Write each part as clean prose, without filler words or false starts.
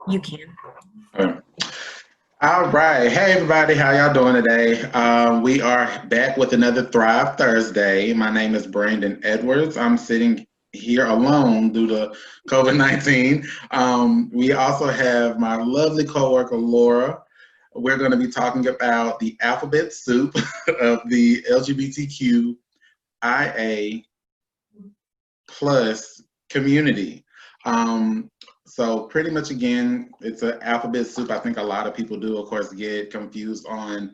You can. Uh, All right. Hey, everybody. How y'all doing today? We are back with another Thrive Thursday. My name is Brandon Edwards. I'm sitting here alone due to COVID-19. We also have my lovely coworker, Laura. We're going to be talking about the alphabet soup of the LGBTQIA plus community. Um, so pretty much again, it's an alphabet soup. I think a lot of people do, of course, get confused on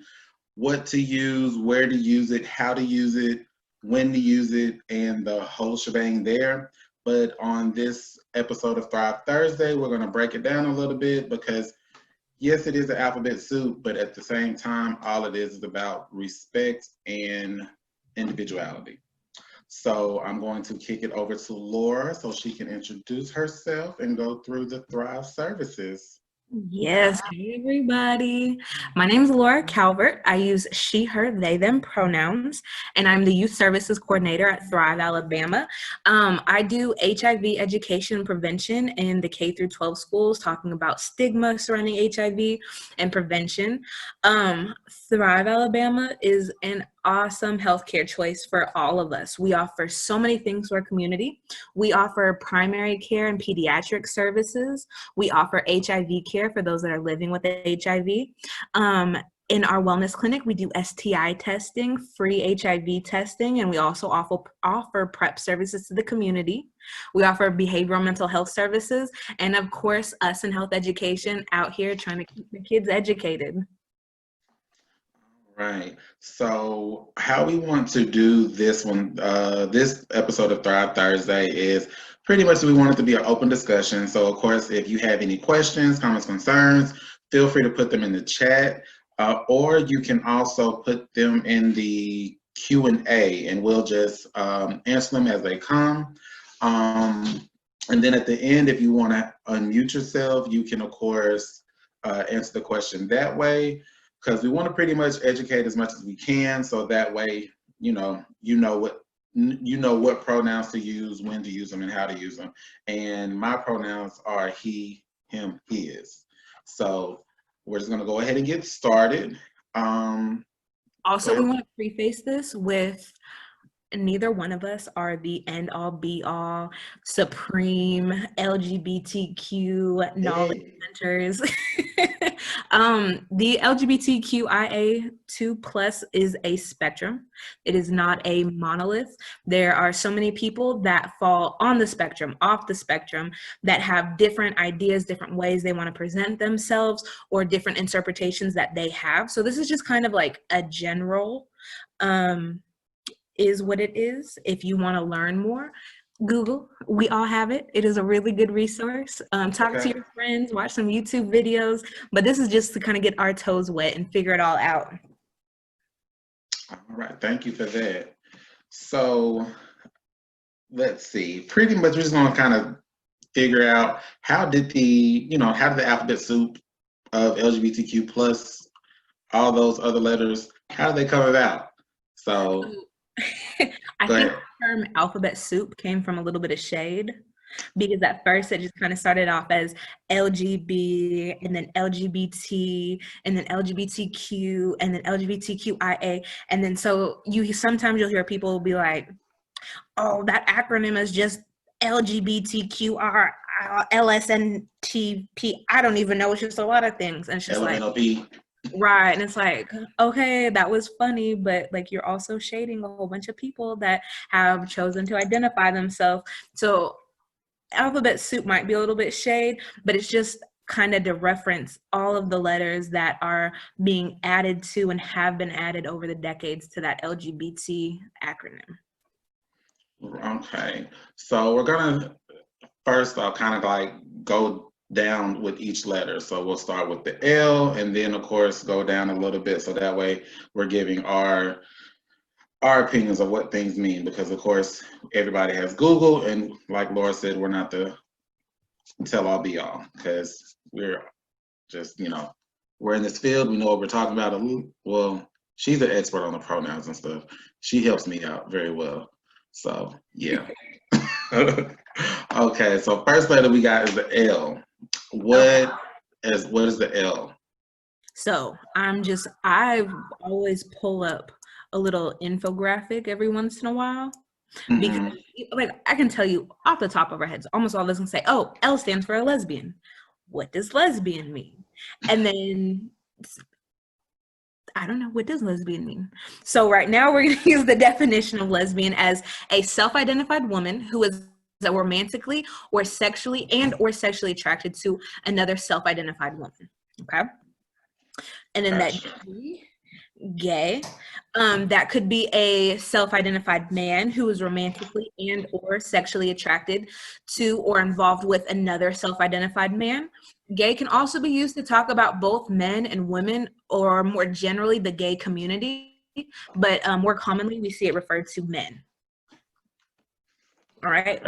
what to use, where to use it, how to use it, when to use it, and the whole shebang there. But on this episode of Thrive Thursday, we're going to break it down a little bit because yes, it is an alphabet soup, but at the same time, all it is about respect and individuality. So I'm going to kick it over to Laura so she can introduce herself and go through the Thrive services. Yes, hey everybody. My name is Laura Calvert. I use she, her, they, them pronouns, and I'm the Youth Services Coordinator at Thrive, Alabama. I do HIV education and prevention in the K through 12 schools, talking about stigma surrounding HIV and prevention. Thrive, Alabama is an awesome healthcare choice for all of us. We offer so many things to our community. We offer primary care and pediatric services. We offer HIV care for those that are living with HIV. In our wellness clinic, we do STI testing, free HIV testing, and we also offer PrEP services to the community. We offer behavioral mental health services, and of course, us in health education out here trying to keep the kids educated. Right. So, how we want to do this one, this episode of Thrive Thursday is pretty much we want it to be an open discussion. So, of course, if you have any questions, comments, concerns, feel free to put them in the chat, or you can also put them in the Q&A, and we'll just answer them as they come. And then at the end, if you want to unmute yourself, you can, of course, answer the question that way because we want to pretty much educate as much as we can so that way you know what pronouns to use, when to use them, and how to use them. And my pronouns are he, him, his. So we're just going to go ahead and get started. Go Also, we ahead. want to preface this with neither one of us are the end all be all supreme LGBTQ knowledge Hey. centers. The LGBTQIA2 plus is a spectrum. It is not a monolith. There are so many people that fall on the spectrum, off the spectrum, that have different ideas, different ways they want to present themselves, or different interpretations that they have. So this is just kind of like a general is what it is. If you want to learn more, Google. We all have it. It is a really good resource. Talk to Okay. your friends, watch some YouTube videos. But this is just to kind of get our toes wet and figure it all out. All right. Thank you for that. So let's see. Pretty much, we're just going to kind of figure out how did the alphabet soup of LGBTQ plus all those other letters, how did they come about? So I go think ahead. the term alphabet soup came from a little bit of shade because at first it just kind of started off as LGB and then LGBT and then LGBTQ and then LGBTQIA. And then so you sometimes you'll hear people be like, oh, that acronym is just LGBTQR. LSNTP. I don't even know. It's just a lot of things. And it's just like, LMNOP. right. And it's like, okay, that was funny, but like you're also shading a whole bunch of people that have chosen to identify themselves. So alphabet soup might be a little bit shade, but it's just kind of to reference all of the letters that are being added to and have been added over the decades to that LGBT acronym. Okay. So we're gonna first kind of like go down with each letter. So we'll start with the L and then of course go down a little bit so that way we're giving our opinions of what things mean because of course everybody has Google and like Laura said, we're not the tell all be all because we're just, we're in this field, we know what we're talking about. Well, she's an expert on the pronouns and stuff. She helps me out very well. So yeah. Okay, so first letter we got is the L. Okay. What is the L? So I always pull up a little infographic every once in a while because Hmm. like I can tell you off the top of our heads, almost all of us can say, oh, L stands for a lesbian. What does lesbian mean? And then I don't know, what does lesbian mean? So right now we're going to use the definition of lesbian as a self-identified woman who is romantically or sexually attracted to another self-identified woman. Okay. And then that Gotcha. gay, that could be a self-identified man who is romantically and or sexually attracted to or involved with another self-identified man. Gay can also be used to talk about both men and women, or more generally the gay community, but more commonly we see it referred to men. All right.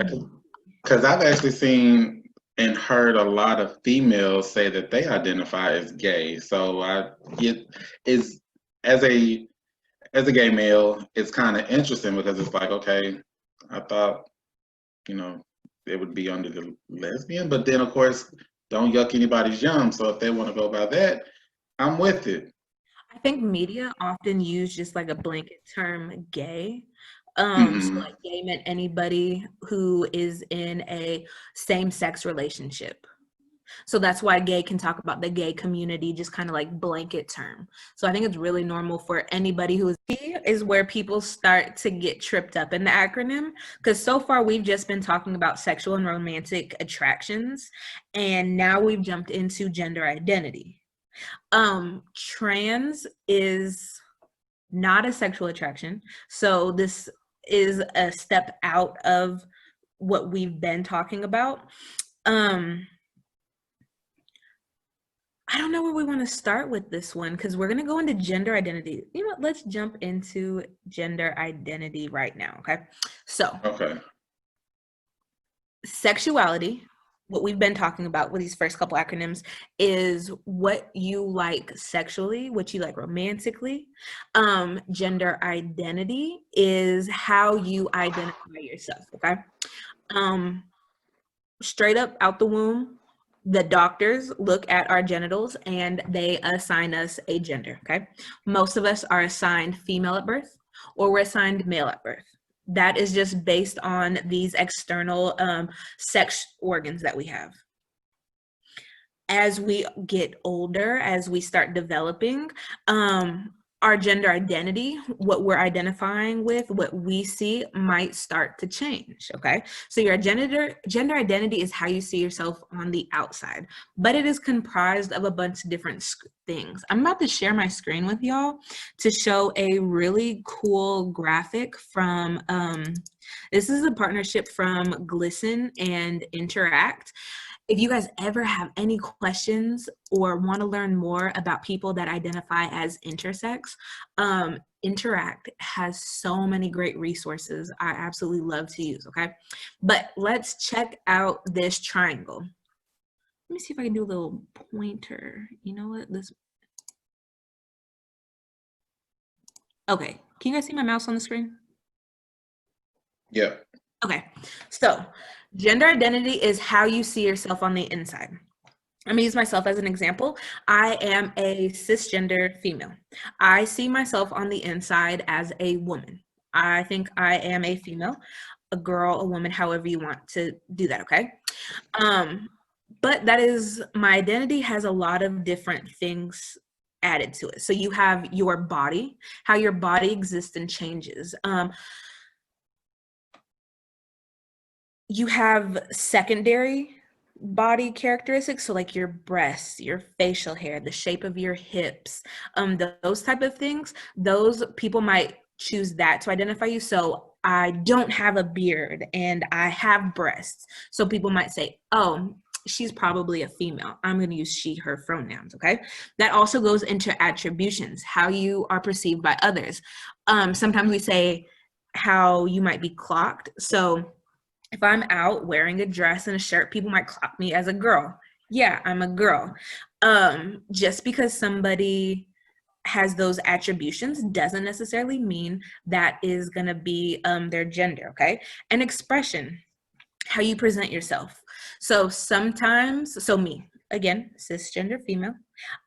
Because I've actually seen and heard a lot of females say that they identify as gay. So I get is as a as a gay male, it's kind of interesting because it's like, okay, I thought, you know, it would be under the lesbian, but then of course, don't yuck anybody's yum. So if they want to go by that, I'm with it. I think media often use just like a blanket term gay. So Hmm. like gay meant anybody who is in a same-sex relationship. So that's why gay can talk about the gay community, just kind of like blanket term. So I think it's really normal for anybody who is where people start to get tripped up in the acronym. Because so far we've just been talking about sexual and romantic attractions, and now we've jumped into gender identity. Trans is not a sexual attraction. So this is a step out of what we've been talking about. Um, I don't know where we want to start with this one because we're going to go into gender identity. You know what? Let's jump into gender identity right now. Okay. So, Okay. sexuality, what we've been talking about with these first couple acronyms, is what you like sexually, what you like romantically. Gender identity is how you identify yourself. Okay. Um, Straight up out the womb, the doctors look at our genitals and they assign us a gender. Okay. Most of us are assigned female at birth or we're assigned male at birth. That is just based on these external sex organs that we have. As we get older, as we start developing, our gender identity, what we're identifying with, what we see might start to change. Okay. So your gender identity is how you see yourself on the outside, but it is comprised of a bunch of different things. I'm about to share my screen with y'all to show a really cool graphic from, this is a partnership from Glisten and Interact. If you guys ever have any questions or want to learn more about people that identify as intersex, Interact has so many great resources I absolutely love to use, okay? But let's check out this triangle. Let me see if I can do a little pointer. You know what? Okay, can you guys see my mouse on the screen? Yeah. Okay, so gender identity is how you see yourself on the inside. I'm gonna use myself as an example. I am a cisgender female. I see myself on the inside as a woman. I think I am a female, a girl, a woman, however you want to do that, okay? But that is, my identity has a lot of different things added to it. So you have your body, how your body exists and changes. You have secondary body characteristics, so like your breasts, your facial hair, the shape of your hips, those type of things. Those people might choose that to identify you. So I don't have a beard and I have breasts, so people might say, oh, she's probably a female. I'm going to use she, her pronouns. Okay. That also goes into attributions, how you are perceived by others. Sometimes we say how you might be clocked. So if I'm out wearing a dress and a shirt, people might clock me as a girl. Yeah, I'm a girl. Just because somebody has those attributions doesn't necessarily mean that is going to be their gender, okay? And expression, how you present yourself. So sometimes, so me, again, cisgender female,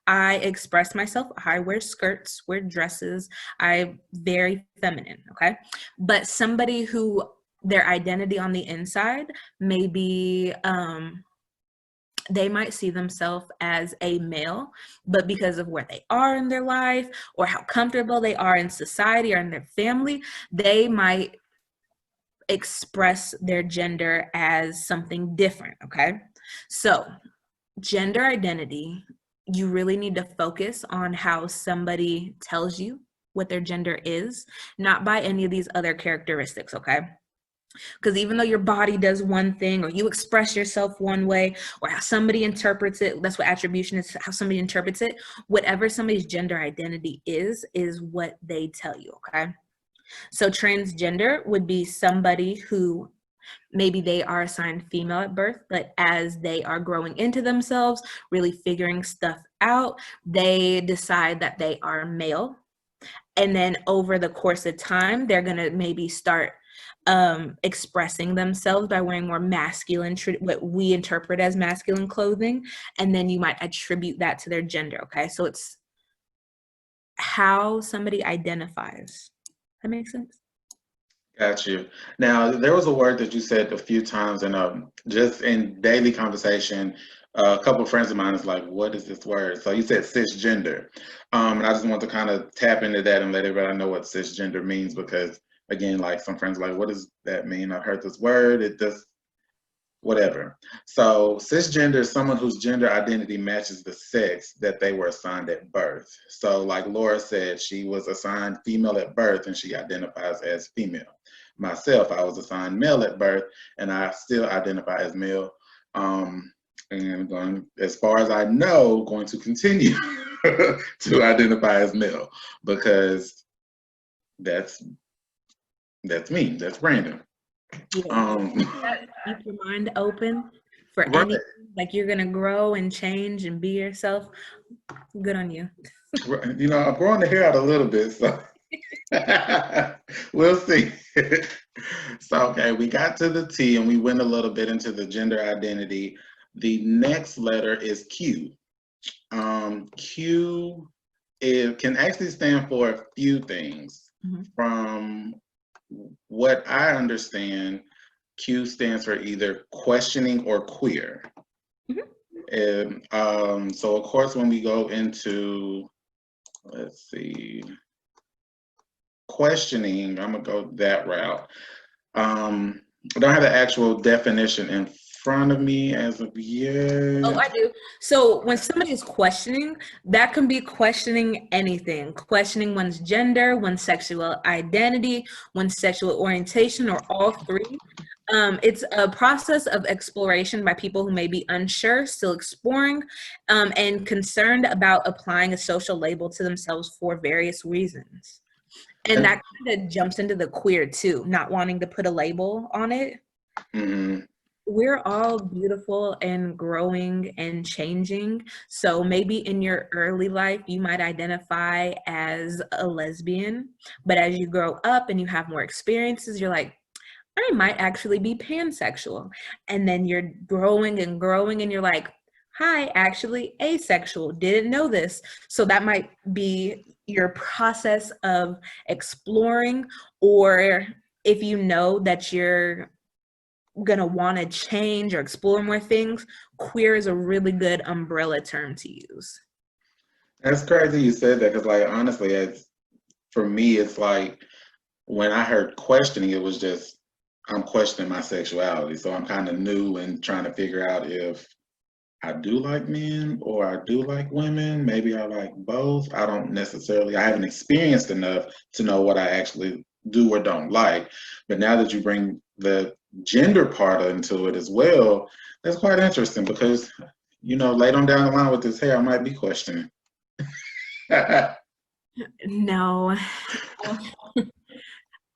I express myself. I wear skirts, wear dresses. I very feminine, okay? But somebody who their identity on the inside may be they might see themselves as a male, but because of where they are in their life or how comfortable they are in society or in their family, they might express their gender as something different, okay? So, gender identity, you really need to focus on how somebody tells you what their gender is, not by any of these other characteristics, okay? Because even though your body does one thing or you express yourself one way or how somebody interprets it, that's what attribution is, how somebody interprets it, whatever somebody's gender identity is what they tell you, okay? So transgender would be somebody who maybe they are assigned female at birth, but as they are growing into themselves, really figuring stuff out, they decide that they are male. And then over the course of time, they're going to maybe start expressing themselves by wearing more masculine, what we interpret as masculine clothing. And then you might attribute that to their gender. Okay. So it's how somebody identifies. That makes sense? Got you. Now, there was a word that you said a few times, and just in daily conversation, a couple of friends of mine is like, "What is this word?" So you said cisgender, and I just want to kind of tap into that and let everybody know what cisgender means, because again, like some friends are like, "What does that mean? I've heard this word. It just whatever." So cisgender is someone whose gender identity matches the sex that they were assigned at birth. So like Laura said, she was assigned female at birth and she identifies as female. Myself, I was assigned male at birth and I still identify as male. And going, as far as I know, going to continue to identify as male, because that's me. That's random. Yeah. Keep your mind open for Right. anything. Like you're gonna grow and change and be yourself. Good on you. You know, I'm growing the hair out a little bit, so we'll see. So, okay, we got to the T and we went a little bit into the gender identity. The next letter is Q. Q can actually stand for a few things. Mm-hmm. From what I understand, Q stands for either questioning or queer. Mm-hmm. And so, of course, when we go into, let's see, questioning, I'm gonna go that route. I don't have the actual definition in front of me as of yet. Oh, I do. So when somebody is questioning, that can be questioning anything, questioning one's gender, one's sexual identity, one's sexual orientation, or all three. It's a process of exploration by people who may be unsure, still exploring, and concerned about applying a social label to themselves for various reasons. And that kind of jumps into the queer too, not wanting to put a label on it. Mm-hmm. We're all beautiful and growing and changing. So maybe in your early life, you might identify as a lesbian, but as you grow up and you have more experiences, you're like, I might actually be pansexual. And then you're growing and growing and you're like, hi, actually asexual. Didn't know this. So that might be your process of exploring, or if you know that you're gonna want to change or explore more things, queer is a really good umbrella term to use. That's crazy you said that, because like honestly, for me, it's like when I heard questioning, it was just I'm questioning my sexuality. So I'm kind of new and trying to figure out if I do like men or I do like women. Maybe I like both. I don't necessarily, I haven't experienced enough to know what I actually do or don't like. But now that you bring the gender part into it as well, that's quite interesting, because, you know, later on down the line with this hair, I might be questioning. No.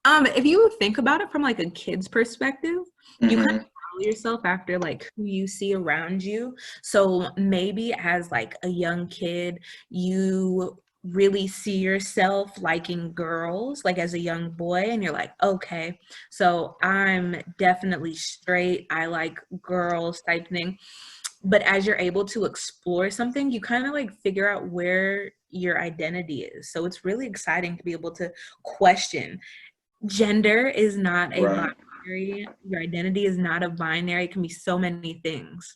If you think about it from like a kid's perspective, you kind of follow yourself after like who you see around you. So maybe as like a young kid, you really see yourself liking girls like as a young boy, and you're like, okay, so I'm definitely straight, I like girls type thing. But as you're able to explore something, you kind of like figure out where your identity is. So it's really exciting to be able to question. Gender is not a Right. binary. Your identity is not a binary. It can be so many things.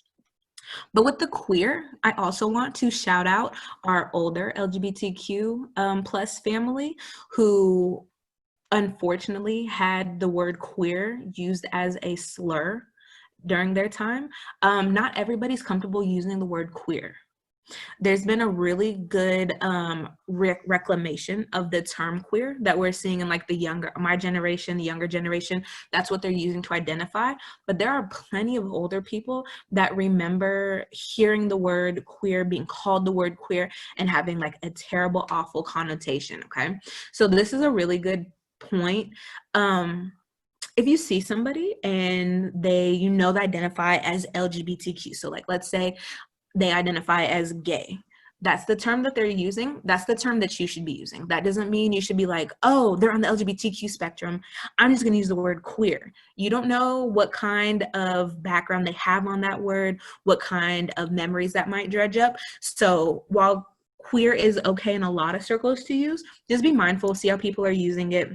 But with the queer, I also want to shout out our older LGBTQ plus family who unfortunately had the word queer used as a slur during their time. Not everybody's comfortable using the word queer. There's been a really good reclamation of the term queer that we're seeing in like my generation, the younger generation. That's what they're using to identify. But there are plenty of older people that remember hearing the word queer, being called the word queer, and having like a terrible, awful connotation. Okay. So this is a really good point. If you see somebody and they, they identify as LGBTQ, so like let's say they identify as gay. That's the term that they're using. That's the term that you should be using. That doesn't mean you should be like, oh, they're on the LGBTQ spectrum, I'm just going to use the word queer. You don't know what kind of background they have on that word, what kind of memories that might dredge up. So while queer is okay in a lot of circles to use, just be mindful, see how people are using it.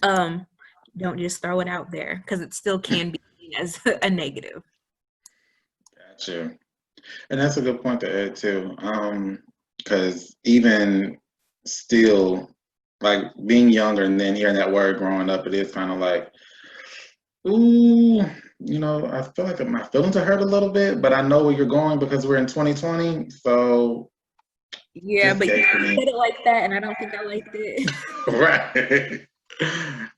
Don't just throw it out there because it still can be seen as a negative. Gotcha. And that's a good point to add too. Because even still, like being younger and then hearing that word growing up, it is kind of like, ooh, I feel like my feelings are hurt a little bit, but I know where you're going because we're in 2020. So Yeah, just but gay you for me. said it like that, and I don't think I liked it. Right.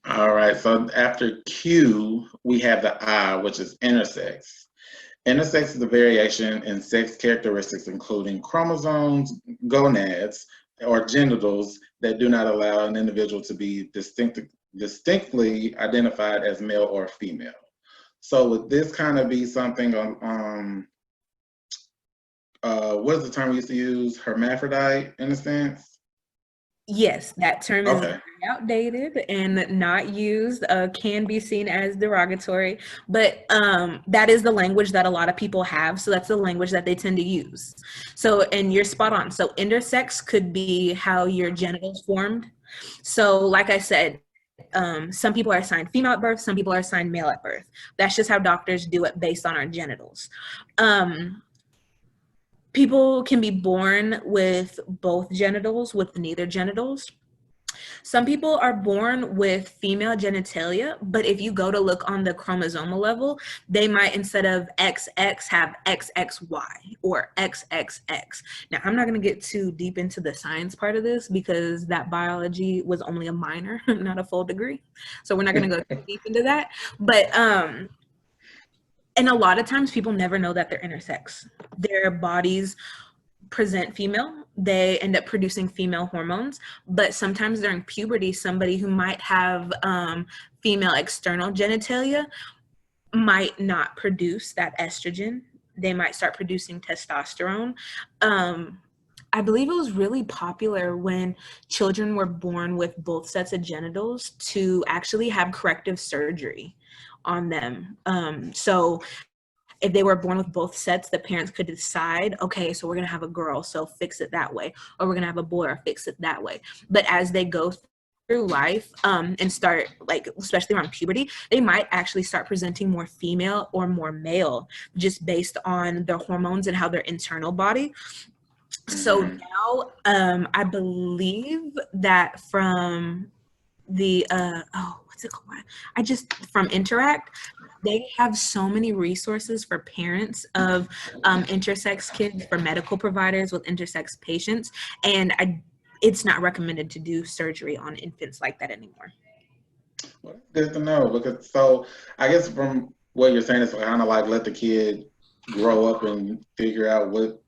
All right. So after Q, we have the I, which is intersex. Intersex is a variation in sex characteristics, including chromosomes, gonads, or genitals that do not allow an individual to be distinctly identified as male or female. So would this kind of be something on, what is the term we used to use? Hermaphrodite, in a sense? Yes, that term is Okay. very outdated and not used, can be seen as derogatory, but that is the language that a lot of people have. So that's the language that they tend to use. So, and you're spot on. So intersex could be how your genitals formed. So, like I said, some people are assigned female at birth, some people are assigned male at birth. That's just how doctors do it based on our genitals. People can be born with both genitals, with neither genitals. Some people are born with female genitalia, but if you go to look on the chromosomal level, they might, instead of XX, have XXY or XXX. Now, I'm not going to get too deep into the science part of this because that biology was only a minor, not a full degree. So we're not going to go too deep into that. But and a lot of times people never know that they're intersex. Their bodies present female, they end up producing female hormones, but sometimes during puberty, somebody who might have female external genitalia might not produce that estrogen. They might start producing testosterone. I believe it was really popular when children were born with both sets of genitals to actually have corrective surgery on them. So if they were born with both sets, the parents could decide, okay, so we're going to have a girl, so fix it that way, or we're going to have a boy, or fix it that way. But as they go through life and start, like, especially around puberty, they might actually start presenting more female or more male just based on their hormones and how their internal body. So Mm-hmm. now I believe that from the what's it called? From Interact, they have so many resources for parents of intersex kids, for medical providers with intersex patients, and it's not recommended to do surgery on infants like that anymore. Well, that's good to know because so I guess from what you're saying, it's kind of like let the kid grow up and figure out what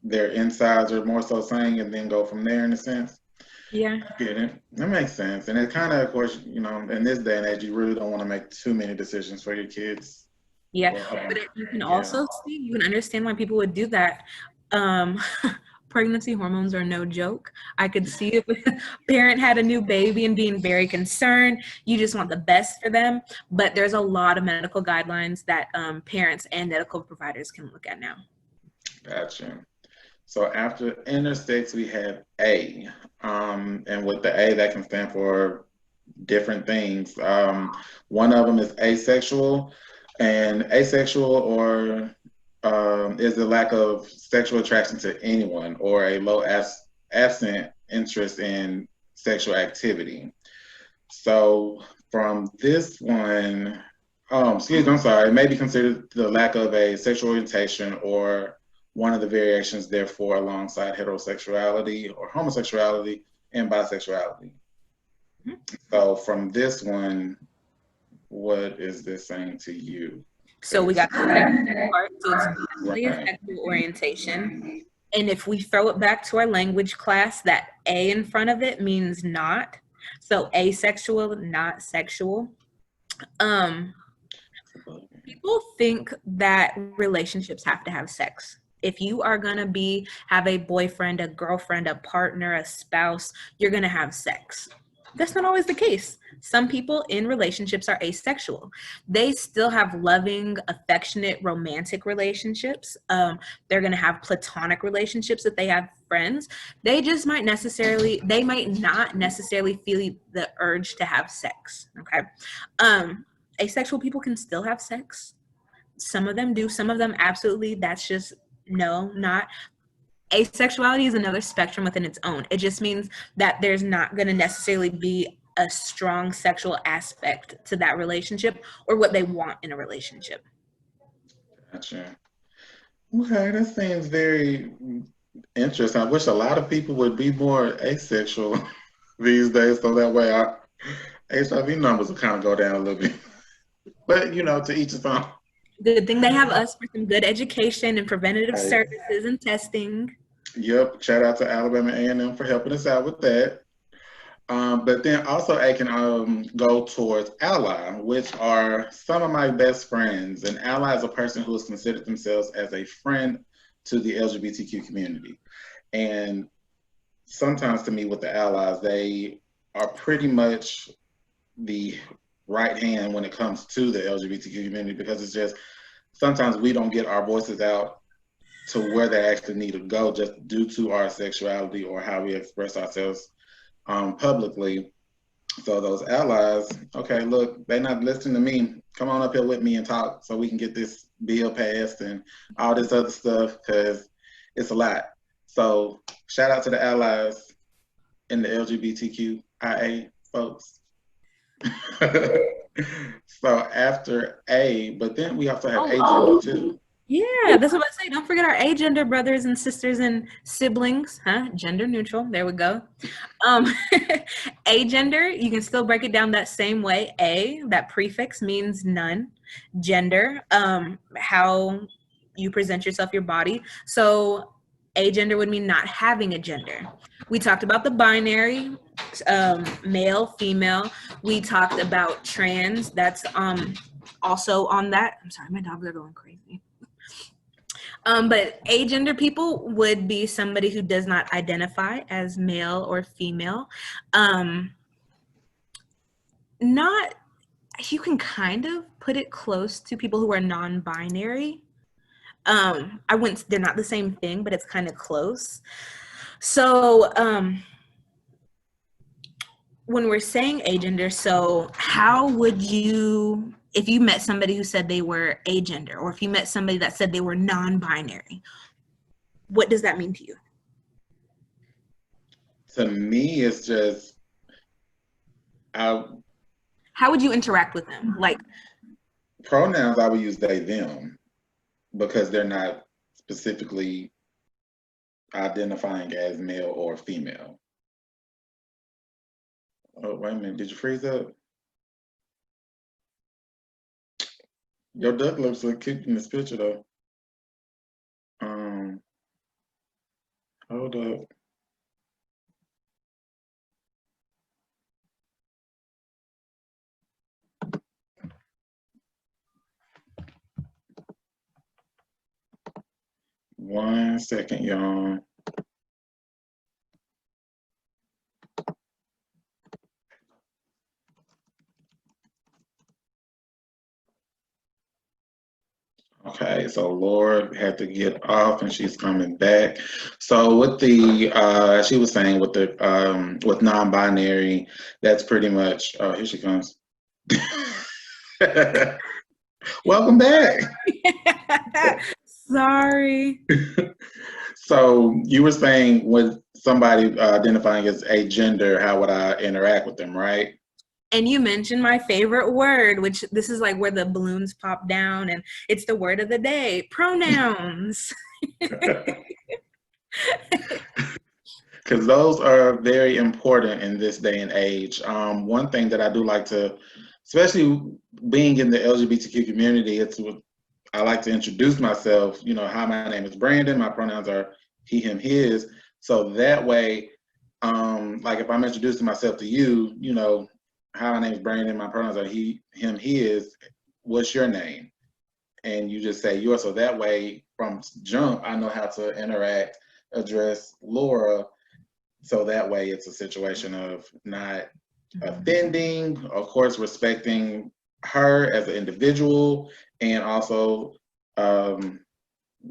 their insides are more so saying and then go from there in a sense. Yeah. I get it. That makes sense. And it kind of course, in this day and age, you really don't want to make too many decisions for your kids. Yeah, Well, but you can yeah. also see, you can understand why people would do that. Um, Pregnancy hormones are no joke. I could see if a parent had a new baby and being very concerned. You just want the best for them. But there's a lot of medical guidelines that parents and medical providers can look at now. Gotcha. So after intersex, we have A. And with the A, that can stand for different things. One of them is asexual, and asexual or is the lack of sexual attraction to anyone or a low absent interest in sexual activity. So from this one, excuse me, I'm sorry, it may be considered the lack of a sexual orientation or one of the variations, therefore, alongside heterosexuality or homosexuality and bisexuality. So from this one, what is this saying to you? So we got the second part. So it's definitely a Right. sexual orientation. And if we throw it back to our language class, that A in front of it means not. So asexual, not sexual. Um, People think that relationships have to have sex. If you are going to have a boyfriend, a girlfriend, a partner, a spouse, you're going to have sex. That's not always the case. Some people in relationships are asexual. They still have loving, affectionate, romantic relationships. They're going to have platonic relationships if they have friends. They might not necessarily feel the urge to have sex. Okay. Asexual people can still have sex. Some of them do, some of them absolutely. That's just not. Asexuality is another spectrum within its own. It just means that there's not going to necessarily be a strong sexual aspect to that relationship or what they want in a relationship. Gotcha. Okay, that seems very interesting. I wish a lot of people would be more asexual these days, so that way our HIV numbers will kind of go down a little bit. But to each his own. Good thing they have us for some good education and preventative Hey, services and testing. yep. Shout out to Alabama A&M for helping us out with that. But then also I can go towards ally, which are some of my best friends. An ally is a person who has considered themselves as a friend to the LGBTQ community. And sometimes to me with the allies, they are pretty much the right hand when it comes to the LGBTQ community, because it's just sometimes we don't get our voices out to where they actually need to go just due to our sexuality or how we express ourselves publicly. So those allies, okay, look, they're not listening to me. Come on up here with me and talk so we can get this bill passed and all this other stuff, because it's a lot. So shout out to the allies in the LGBTQIA folks. So after A, but then we also have agender too. Yeah, that's what I say. Don't forget our agender brothers and sisters and siblings, huh? Gender neutral. There we go. Agender, you can still break it down that same way. A, that prefix means none. Gender, how you present yourself, your body. So agender would mean not having a gender. We talked about the binary, male, female. We talked about trans. That's also on that. I'm sorry, my dogs are going crazy. But agender people would be somebody who does not identify as male or female. Not, you can kind of put it close to people who are non-binary. They're not the same thing, but it's kind of close. So when we're saying agender, so how would you, if you met somebody who said they were agender, or if you met somebody that said they were non-binary, what does that mean to you? To me, it's just how would you interact with them? Like pronouns, I would use they, them, because they're not specifically identifying as male or female. Oh, wait a minute. Did you freeze up? Your duck looks like cute in this picture, though. Hold up. One second, y'all. Okay, so Laura had to get off and she's coming back. So with the she was saying with non-binary, that's pretty much here she comes. Welcome back. Sorry. So you were saying with somebody identifying as a gender, how would I interact with them, right? And you mentioned my favorite word, which this is like where the balloons pop down, and it's the word of the day, pronouns. Because those are very important in this day and age. One thing that I do like to, especially being in the LGBTQ community, I like to introduce myself. You know, hi, my name is Brandon. My pronouns are he, him, his. So that way, like if I'm introducing myself to you, you know, hi, my name is Brandon. My pronouns are he, him, his. What's your name? And you just say yours. So that way, from jump, I know how to interact, address Laura. So that way, it's a situation of not offending, of course, respecting her as an individual, and also,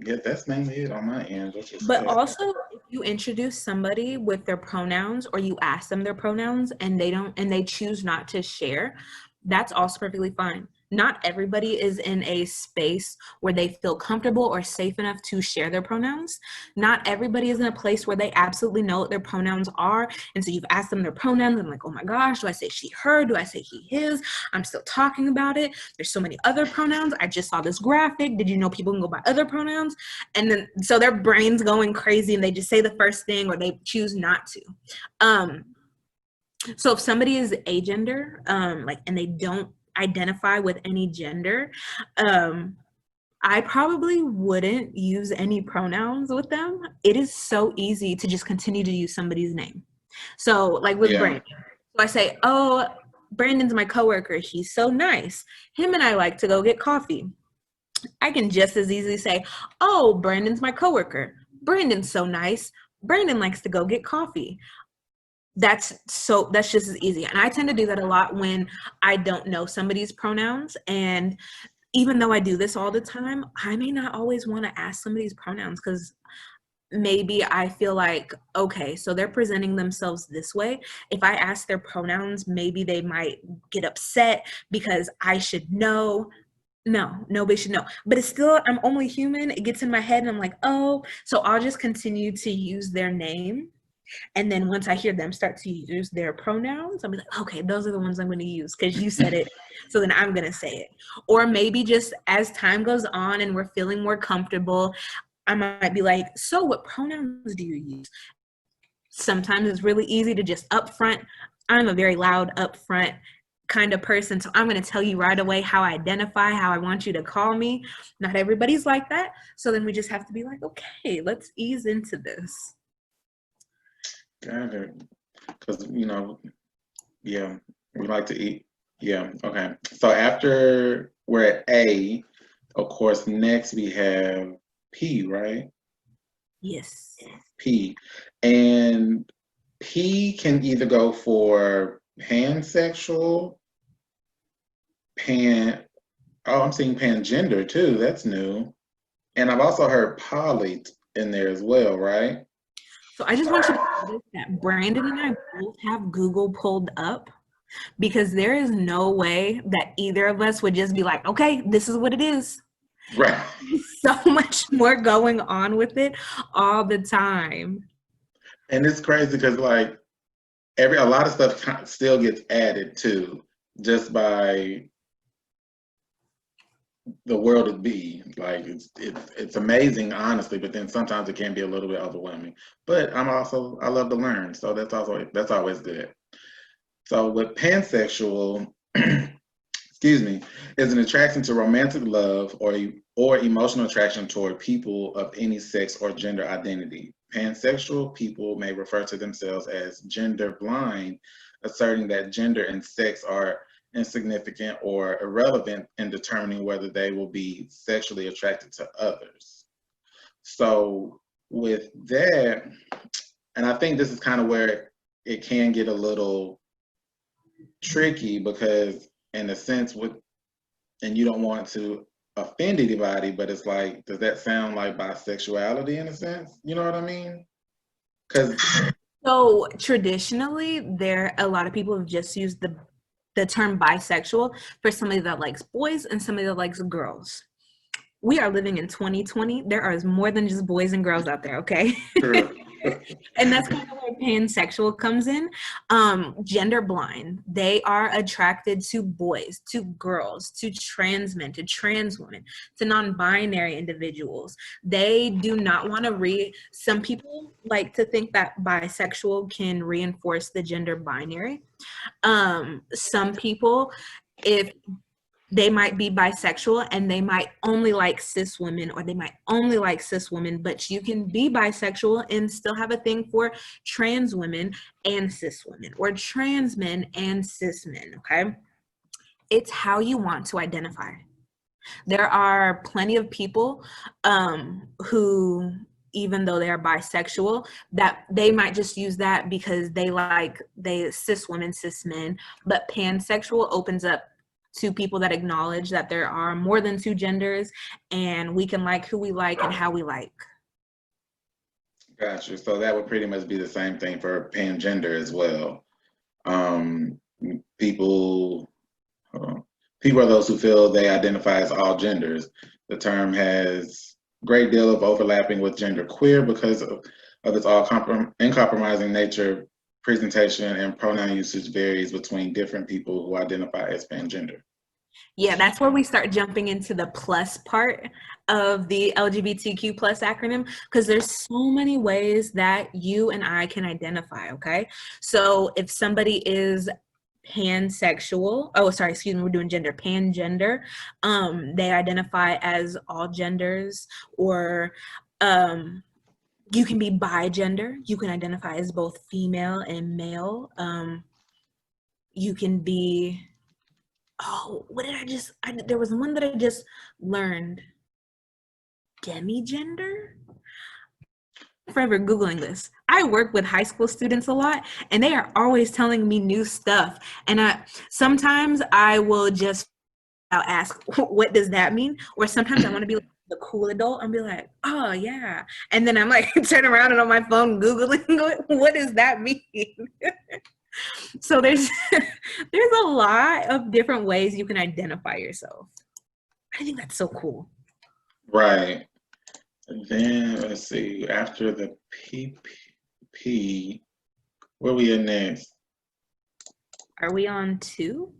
yeah, that's mainly it on my end. Just But respect. also, if you introduce somebody with their pronouns or you ask them their pronouns and they choose not to share, that's also perfectly fine. Not everybody is in a space where they feel comfortable or safe enough to share their pronouns. Not everybody is in a place where they absolutely know what their pronouns are. And so you've asked them their pronouns and like, oh my gosh, do I say she, her? Do I say he, his? I'm still talking about it. There's so many other pronouns. I just saw this graphic. Did you know people can go by other pronouns? And then so their brain's going crazy and they just say the first thing or they choose not to. So if somebody is agender, like, and they don't identify with any gender, I probably wouldn't use any pronouns with them. It is so easy to just continue to use somebody's name. So like with Yeah, Brandon, so I say, oh, Brandon's my coworker. He's so nice. Him and I like to go get coffee. I can just as easily say, oh, Brandon's my coworker. Brandon's so nice. Brandon likes to go get coffee. That's just as easy. And I tend to do that a lot when I don't know somebody's pronouns. And even though I do this all the time, I may not always want to ask somebody's pronouns because maybe I feel like, okay, so they're presenting themselves this way. If I ask their pronouns, maybe they might get upset because I should know. No, nobody should know. But it's still, I'm only human. It gets in my head and I'm like, oh, so I'll just continue to use their name. And then once I hear them start to use their pronouns, I'll be like, okay, those are the ones I'm going to use because you said it. So then I'm going to say it. Or maybe just as time goes on and we're feeling more comfortable, I might be like, so what pronouns do you use? Sometimes it's really easy to just upfront. I'm a very loud, upfront kind of person. So I'm going to tell you right away how I identify, how I want you to call me. Not everybody's like that. So then we just have to be like, okay, let's ease into this. got it. Because you know, yeah, we like to eat. Yeah, okay. So after we're at A, of course, next we have P, right? Yes. P. And P can either go for pansexual, pan, oh, I'm seeing pangender too. That's new. And I've also heard poly in there as well, right? So I just want you to notice that Brandon and I both have Google pulled up because there is no way that either of us would just be like, okay, this is what it is. Right. So much more going on with it all the time. And it's crazy because like a lot of stuff still gets added to just by the world of B. Like it's amazing, honestly, but then sometimes it can be a little bit overwhelming. But I love to learn, so that's always good. So with pansexual, excuse me, is an attraction to romantic love or emotional attraction toward people of any sex or gender identity. Pansexual people may refer to themselves as gender blind, asserting that gender and sex are insignificant or irrelevant in determining whether they will be sexually attracted to others. So with that, and I think this is kind of where it can get a little tricky because in a sense and you don't want to offend anybody, but it's like, does that sound like bisexuality in a sense? You know what I mean? Because So traditionally, there a lot of people have just used the term bisexual for somebody that likes boys and somebody that likes girls. We are living in 2020. There are more than just boys and girls out there, okay? And that's kind of where pansexual comes in. Gender blind. They are attracted to boys, to girls, to trans men, to trans women, to non-binary individuals. They do not want to some people like to think that bisexual can reinforce the gender binary. Some people, if they might be bisexual and they might only like cis women, or they might only like cis women, but you can be bisexual and still have a thing for trans women and cis women, or trans men and cis men, okay? It's how you want to identify. There are plenty of people who, even though they are bisexual, that they might just use that because they cis women, cis men, but pansexual opens up to people that acknowledge that there are more than two genders and we can like who we like and how we like. Gotcha. So that would pretty much be the same thing for pangender as well. People, people are those who feel they identify as all genders. The term has a great deal of overlapping with gender queer because of its uncompromising nature. Presentation and pronoun usage varies between different people who identify as pangender. Yeah, that's where we start jumping into the plus part of the LGBTQ plus acronym, because there's so many ways that you and I can identify, okay? So if somebody is pansexual, we're doing gender, pangender, they identify as all genders, or you can be bigender, you can identify as both female and male. You can be, there was one that I just learned. Demigender? Forever Googling this. I work with high school students a lot, and they are always telling me new stuff. And sometimes I will just ask, what does that mean? Or sometimes I want to be like the cool adult and be like, oh yeah. And then I'm like, turn around and on my phone Googling, what does that mean? So there's a lot of different ways you can identify yourself. I think that's so cool. Right. And then let's see, after the PP, where we at next? Are we on 2?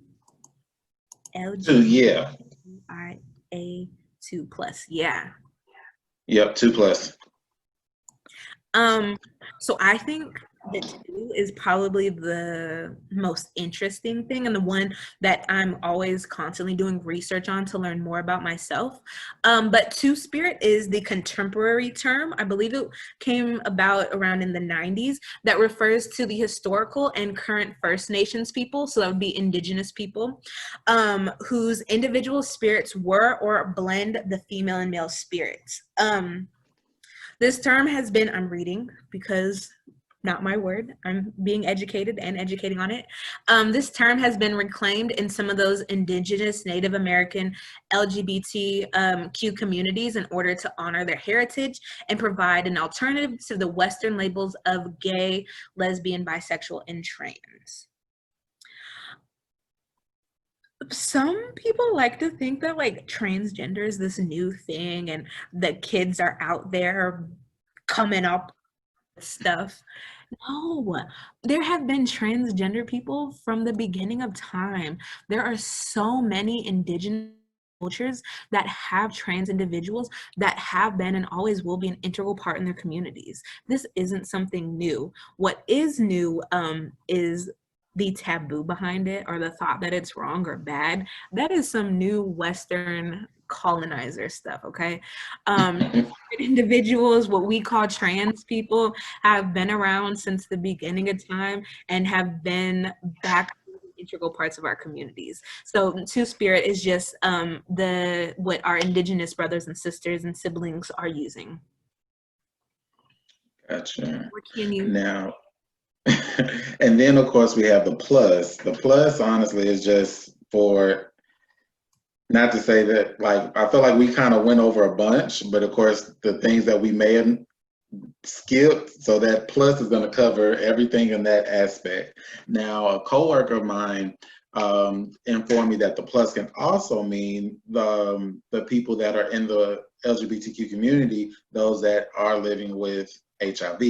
Yeah. LGBTQIA2 plus. Yeah. Yep, 2 plus. So I think the 2 is probably the most interesting thing, and the one that I'm always constantly doing research on to learn more about myself. But Two-Spirit is the contemporary term. I believe it came about around in the 90s, that refers to the historical and current First Nations people, so that would be Indigenous people, whose individual spirits were or blend the female and male spirits. This term has been, I'm reading because not my word, I'm being educated and educating on it. This term has been reclaimed in some of those Indigenous, Native American, LGBTQ communities in order to honor their heritage and provide an alternative to the Western labels of gay, lesbian, bisexual, and trans. Some people like to think that like transgender is this new thing and the kids are out there coming up with stuff. No, there have been transgender people from the beginning of time. There are so many indigenous cultures that have trans individuals that have been and always will be an integral part in their communities. This isn't something new. What is new is the taboo behind it, or the thought that it's wrong or bad. That is some new Western colonizer stuff, okay? Individuals, what we call trans people, have been around since the beginning of time and have been back integral parts of our communities. So Two-Spirit is just what our Indigenous brothers and sisters and siblings are using. Gotcha. What can you Now, and then of course we have the plus. The plus honestly is just for Not to say that, like, I feel like we kind of went over a bunch, but of course, the things that we may have skipped, so that plus is going to cover everything in that aspect. Now, a coworker of mine informed me that the plus can also mean the people that are in the LGBTQ community, those that are living with HIV.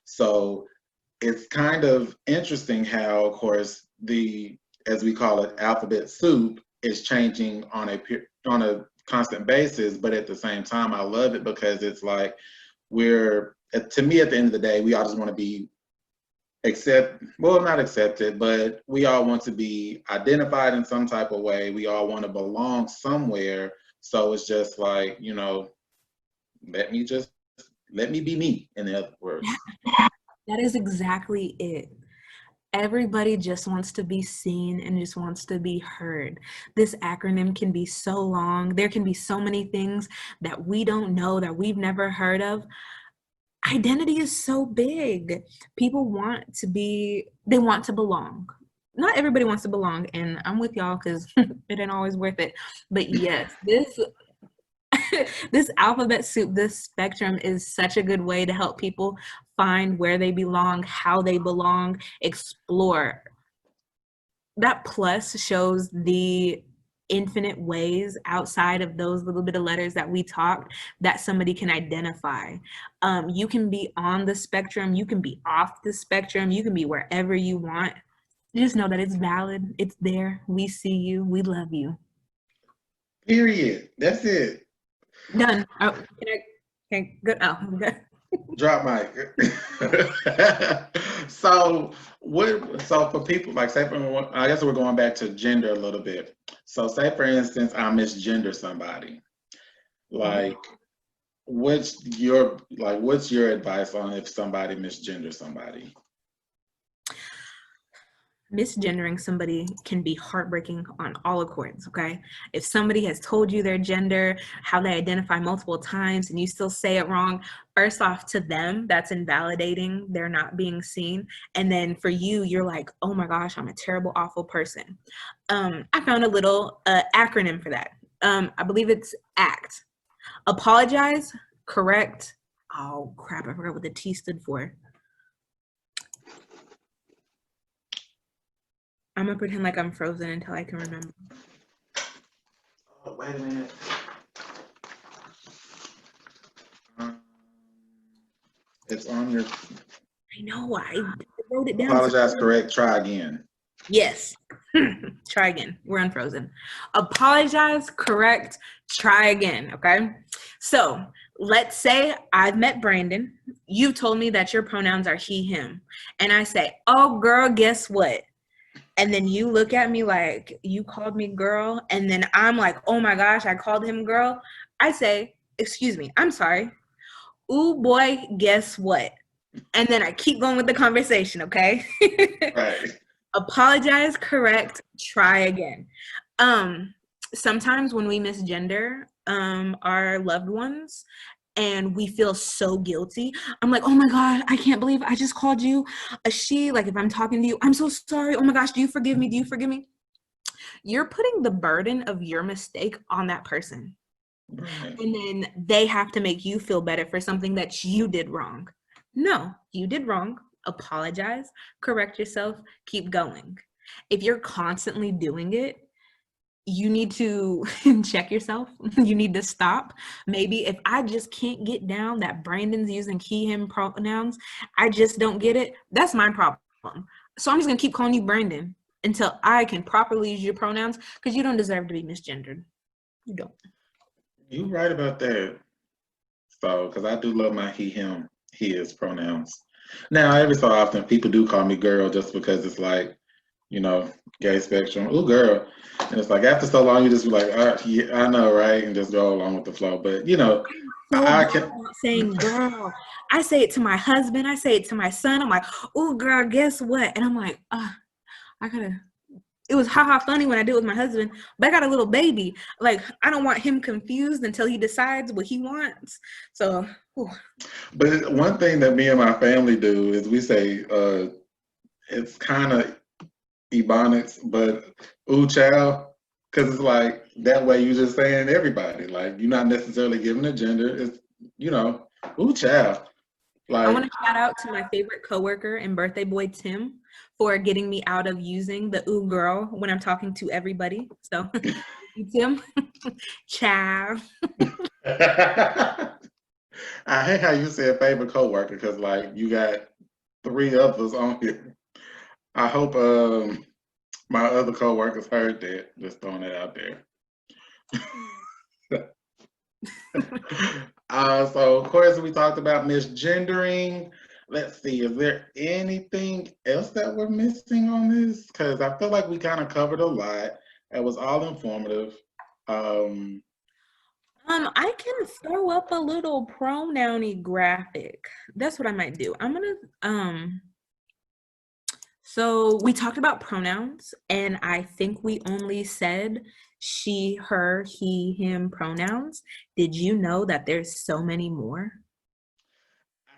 So it's kind of interesting how, of course, the, as we call it, alphabet soup is changing on a constant basis, but at the same time, I love it because it's like we're, to me, at the end of the day, we all just want to be well, not accepted, but we all want to be identified in some type of way. We all want to belong somewhere. So it's just like, let me just let me be me, in other words. That is exactly it. Everybody just wants to be seen and just wants to be heard. This acronym can be so long. There can be so many things that we don't know, that we've never heard of. Identity is so big. People want to be, they want to belong. Not everybody wants to belong, and I'm with y'all because it ain't always worth it. But yes, this this alphabet soup, this spectrum is such a good way to help people find where they belong, how they belong, explore. That plus shows the infinite ways outside of those little bit of letters that we talked that somebody can identify. You can be on the spectrum, you can be off the spectrum, you can be wherever you want. Just know that it's valid, it's there, we see you, we love you. Period. That's it. Done. Oh, good. Oh, good. Drop mic. So what? So for people like, say, I guess we're going back to gender a little bit. So say for instance, I misgender somebody. Like, what's your advice on if somebody misgenders somebody? Misgendering somebody can be heartbreaking on all accords, okay? If somebody has told you their gender, how they identify multiple times, and you still say it wrong, first off, to them, that's invalidating. They're not being seen. And then for you, you're like, oh my gosh, I'm a terrible, awful person. I found a little acronym for that. I believe it's ACT. Apologize, correct. Oh crap, I forgot what the T stood for. I'm gonna pretend like I'm frozen until I can remember. Oh, wait a minute. It's on your. I know, I wrote it down. Apologize, correct, try again. Yes. Try again. We're unfrozen. Apologize, correct, try again. Okay. So let's say I've met Brandon. You told me that your pronouns are he, him. And I say, oh, girl, guess what? And then you look at me like, you called me girl. And then I'm like, oh my gosh, I called him girl. I say, excuse me, I'm sorry. Ooh, boy, guess what? And then I keep going with the conversation, okay? Right. Apologize, correct, try again. Sometimes when we misgender our loved ones and we feel so guilty, I'm like, oh my God, I can't believe I just called you a she. Like if I'm talking to you, I'm so sorry. Oh my gosh, do you forgive me? Do you forgive me? You're putting the burden of your mistake on that person. Right. And then they have to make you feel better for something that you did wrong. No, you did wrong. Apologize, correct yourself, keep going. If you're constantly doing it, you need to check yourself. You need to stop. Maybe if I just can't get down that Brandon's using he, him pronouns, I just don't get it. That's my problem. So I'm just going to keep calling you Brandon until I can properly use your pronouns because you don't deserve to be misgendered. You don't. You're right about that. So, because I do love my he, him, his pronouns. Now, every so often, people do call me girl just because it's like, gay spectrum. Ooh, girl. And it's like after so long, you just be like, yeah, I know, right? And just go along with the flow. But, So I bad can. about saying girl. I say it to my husband. I say it to my son. I'm like, oh, girl, guess what? And I'm like, I gotta. It was haha funny when I did it with my husband, but I got a little baby. Like, I don't want him confused until he decides what he wants. So, whew. But one thing that me and my family do is we say, it's kind of Ebonics, but ooh, child. Because it's like that way you're just saying everybody. Like you're not necessarily giving a gender. It's ooh child. I want Like to shout out to my favorite coworker and birthday boy Tim for getting me out of using the ooh girl when I'm talking to everybody. So thank you, Tim. Ciao. I hate how you said favorite coworker because like you got three others on here. I hope my other coworkers heard that. Just throwing it out there. So of course we talked about misgendering. Let's see, is there anything else that we're missing on this? Because I feel like we kind of covered a lot. It was all informative. Um, I can throw up a little pronouny graphic. That's what I might do. I'm gonna so we talked about pronouns, and I think we only said she, her, he, him pronouns. Did you know that there's so many more?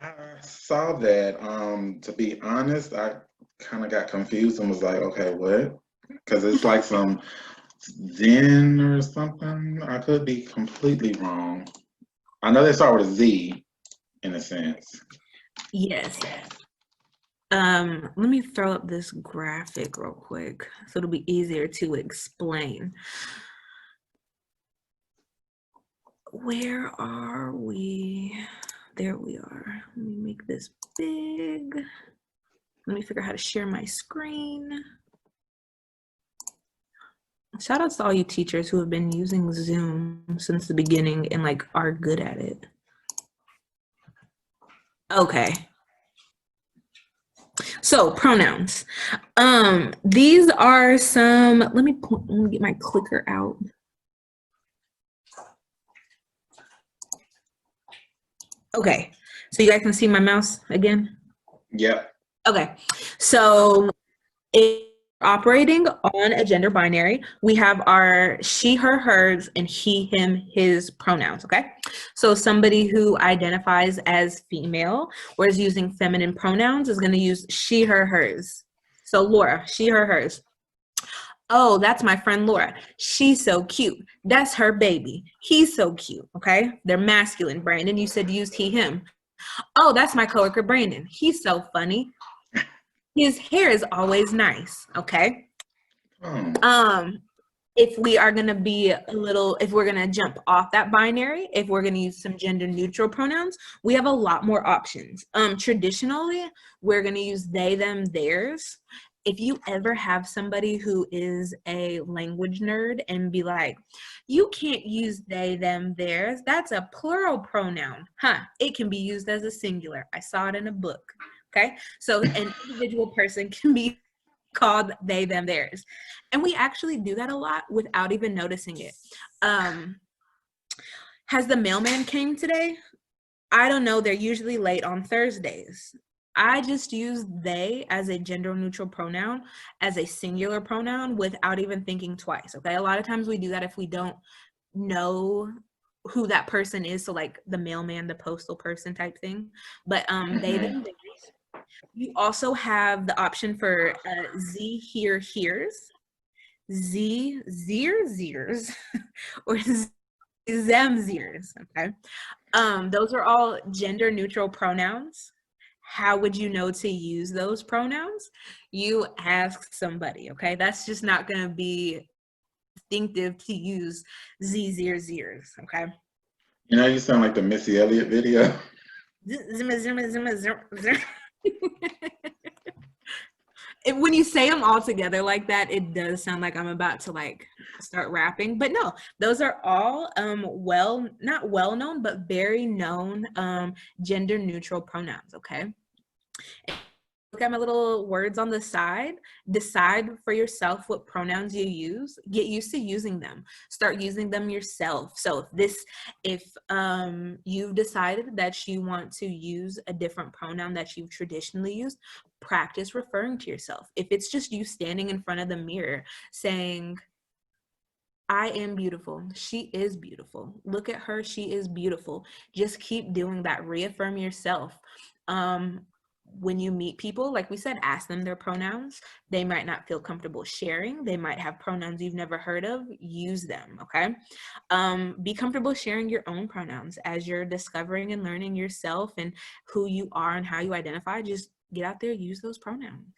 I saw that. To be honest, I kind of got confused and was like, okay, what? Because it's like some Zen or something. I could be completely wrong. I know they start with a Z in a sense. Yes. Let me throw up this graphic real quick so it'll be easier to explain. Where are we? There we are. Let me make this big. Let me figure out how to share my screen. Shout outs to all you teachers who have been using Zoom since the beginning and like are good at it. Okay. So pronouns. These are some, let me get my clicker out. Okay, so you guys can see my mouse again? Yep. Okay, so if operating on a gender binary, we have our she, her, hers, and he, him, his pronouns, okay? So somebody who identifies as female or is using feminine pronouns is gonna use she, her, hers. So Laura, she, her, hers. Oh, that's my friend Laura. She's so cute. That's her baby. He's so cute, okay? They're masculine. Brandon, you said used he, him. Oh, that's my coworker Brandon. He's so funny. His hair is always nice, okay? Oh. If we are going to be a little, if we're going to jump off that binary, if we're going to use some gender neutral pronouns, we have a lot more options. Traditionally, we're going to use they, them, theirs. If you ever have somebody who is a language nerd and be like, you can't use they, them, theirs, that's a plural pronoun. Huh, it can be used as a singular. I saw it in a book. Okay, so an individual person can be called they, them, theirs. And we actually do that a lot without even noticing it. Has the mailman came today? I don't know. They're usually late on Thursdays. I just use they as a gender neutral pronoun, as a singular pronoun without even thinking twice. Okay. A lot of times we do that if we don't know who that person is. So like the mailman, the postal person type thing. But they, them, theirs. You also have the option for Z, here, here's, Z, zir, zeers, or them, zeers, okay? Those are all gender neutral pronouns. How would you know to use those pronouns? You ask somebody, okay? That's just not gonna be distinctive to use Z, zir, zeers, okay? You sound like the Missy Elliott video. Zimma, zimma, zimma, zimma, zimma. When you say them all together like that, it does sound like I'm about to like start rapping. But no, those are all not well known, but very known gender neutral pronouns. Okay. Look at my little words on the side. Decide for yourself what pronouns you use. Get used to using them. Start using them yourself. So if you've decided that you want to use a different pronoun that you've traditionally used, practice referring to yourself. If it's just you standing in front of the mirror saying, I am beautiful. She is beautiful. Look at her. She is beautiful. Just keep doing that. Reaffirm yourself. when you meet people, like we said, ask them their pronouns. They might not feel comfortable sharing. They might have pronouns you've never heard of. Use them, okay? Be comfortable sharing your own pronouns as you're discovering and learning yourself and who you are and how you identify. Just get out there, use those pronouns.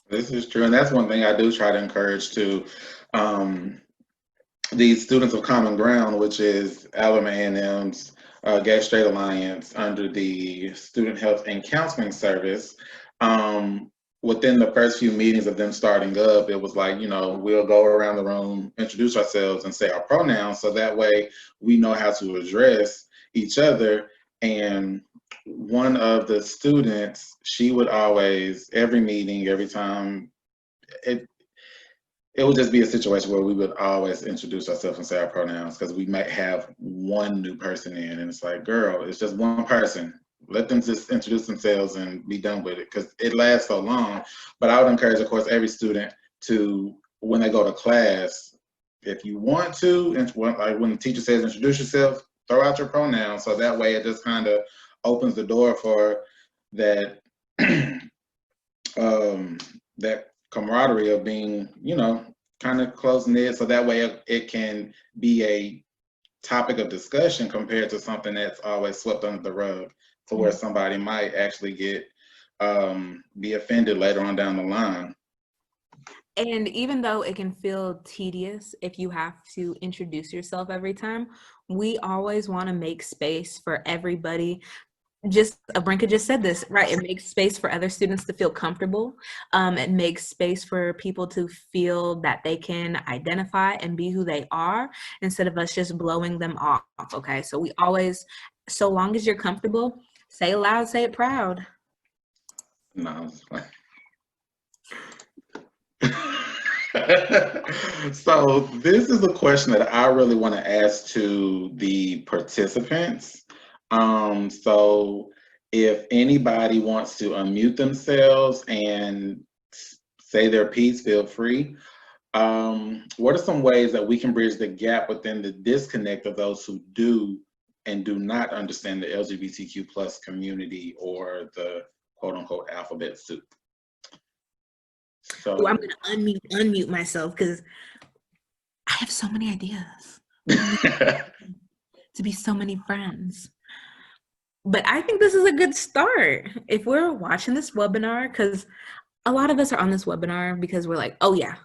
This is true, and that's one thing I do try to encourage too. These students of Common Ground, which is Alabama A&M's Gay Straight Alliance under the Student Health and Counseling Service. Within the first few meetings of them starting up, it was like, we'll go around the room, introduce ourselves, and say our pronouns, so that way we know how to address each other. And one of the students, she would always, every meeting, every time, it would just be a situation where we would always introduce ourselves and say our pronouns, because we might have one new person in, and it's like, girl, it's just one person. Let them just introduce themselves and be done with it, because it lasts so long. But I would encourage, of course, every student to, when they go to class, if you want to, like when the teacher says introduce yourself, throw out your pronouns, so that way it just kind of opens the door for that that camaraderie of being, kind of close knit, so that way it can be a topic of discussion compared to something that's always swept under the rug, to where somebody might actually get be offended later on down the line. And even though it can feel tedious if you have to introduce yourself every time, we always want to make space for everybody. Just Abrinka just said this, right? It makes space for other students to feel comfortable. It makes space for people to feel that they can identify and be who they are, instead of us just blowing them off. Okay, so we always, so long as you're comfortable, say it loud, say it proud. No. So this is a question that I really want to ask to the participants. So if anybody wants to unmute themselves and say their piece, feel free. What are some ways that we can bridge the gap within the disconnect of those who do and do not understand the LGBTQ plus community, or the quote unquote alphabet soup? So I'm going to unmute myself, because I have so many ideas to be so many friends. But I think this is a good start. If we're watching this webinar, because a lot of us are on this webinar because we're like, oh yeah,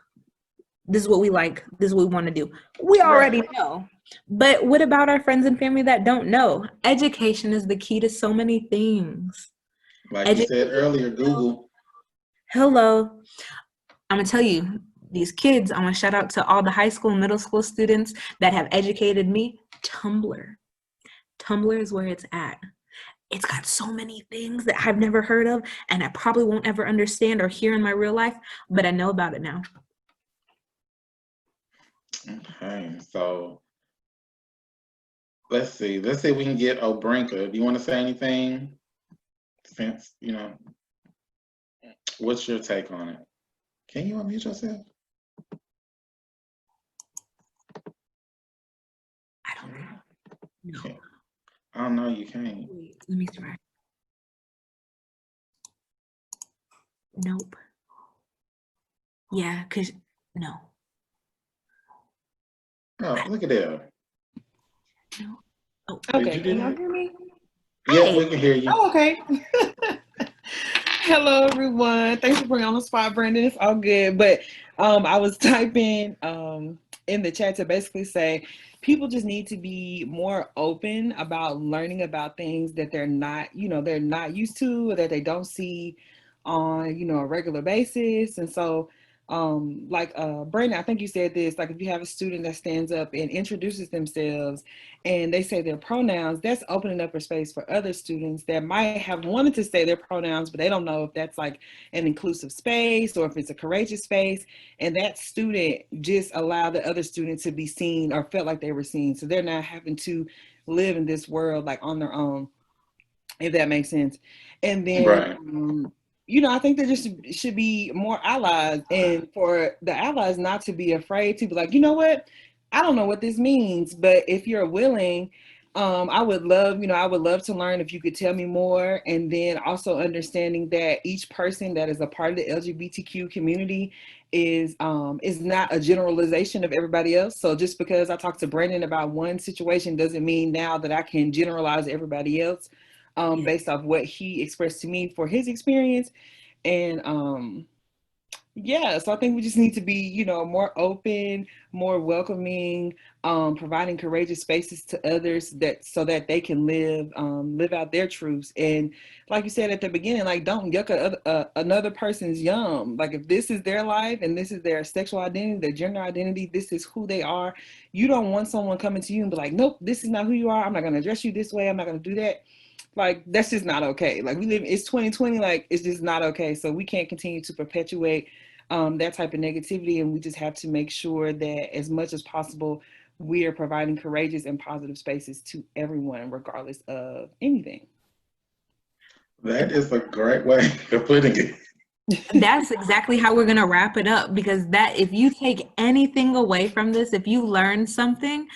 this is what we like, this is what we want to do. We already know. But what about our friends and family that don't know? Education is the key to so many things. Like you said earlier, Google. Hello. I'm going to tell you, these kids, I want to shout out to all the high school and middle school students that have educated me. Tumblr. Tumblr is where it's at. It's got so many things that I've never heard of, and I probably won't ever understand or hear in my real life, but I know about it now. Okay, so let's see if we can get Obrinka. Do you want to say anything? Since, what's your take on it? Can you unmute yourself? I don't know. No. Okay. Oh, no, you can't. Wait, let me try. Nope. Yeah, because no. Oh, look at that. No. Oh, okay. Can y'all hear me? Yeah, we can hear you. Oh, okay. Hello, everyone. Thanks for putting on the spot, Brandon. It's all good. But I was typing in the chat to basically say people just need to be more open about learning about things that they're not used to, or that they don't see on, a regular basis. And so like Brandon, I think you said this, like if you have a student that stands up and introduces themselves and they say their pronouns, that's opening up a space for other students that might have wanted to say their pronouns, but they don't know if that's like an inclusive space or if it's a courageous space. And that student just allowed the other student to be seen or felt like they were seen. So they're not having to live in this world like on their own, if that makes sense. And then right. I think there just should be more allies, and for the allies not to be afraid to be like, you know what, I don't know what this means, but if you're willing I would love, I would love to learn if you could tell me more. And then also understanding that each person that is a part of the LGBTQ community is not a generalization of everybody else. So just because I talked to Brandon about one situation doesn't mean now that I can generalize everybody else based off what he expressed to me for his experience. And yeah, so I think we just need to be, more open, more welcoming, providing courageous spaces to others that so that they can live out their truths. And like you said at the beginning, like don't yuck another person's yum. Like if this is their life and this is their sexual identity, their gender identity, this is who they are. You don't want someone coming to you and be like, nope, this is not who you are. I'm not going to address you this way. I'm not going to do that. Like that's just not okay. Like it's 2020, like it's just not okay. So we can't continue to perpetuate that type of negativity, and we just have to make sure that as much as possible we are providing courageous and positive spaces to everyone regardless of anything. That is a great way of putting it. That's exactly how we're going to wrap it up, because that if you take anything away from this, if you learn something,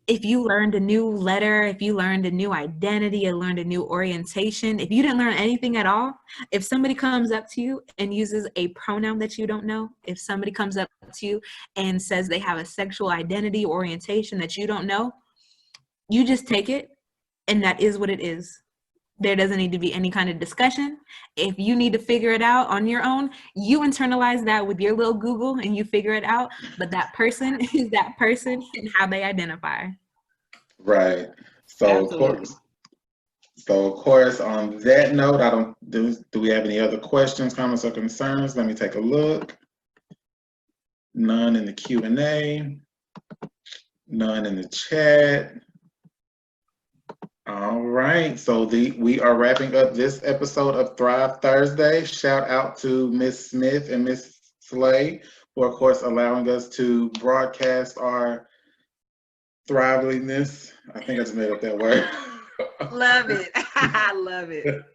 if you learned a new letter, if you learned a new identity, or learned a new orientation, if you didn't learn anything at all, if somebody comes up to you and uses a pronoun that you don't know, if somebody comes up to you and says they have a sexual identity orientation that you don't know, you just take it, and that is what it is. There doesn't need to be any kind of discussion. If you need to figure it out on your own, you internalize that with your little Google and you figure it out. But that person is that person and how they identify. Right. So of course, on that note, do we have any other questions, comments, or concerns? Let me take a look. None in the Q&A. None in the chat. All right, so we are wrapping up this episode of Thrive Thursday. Shout out to Miss Smith and Miss Slay for, of course, allowing us to broadcast our thriveliness. I think I just made up that word. Love it. I love it.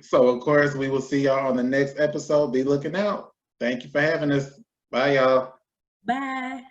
So, of course, we will see y'all on the next episode. Be looking out. Thank you for having us. Bye, y'all. Bye.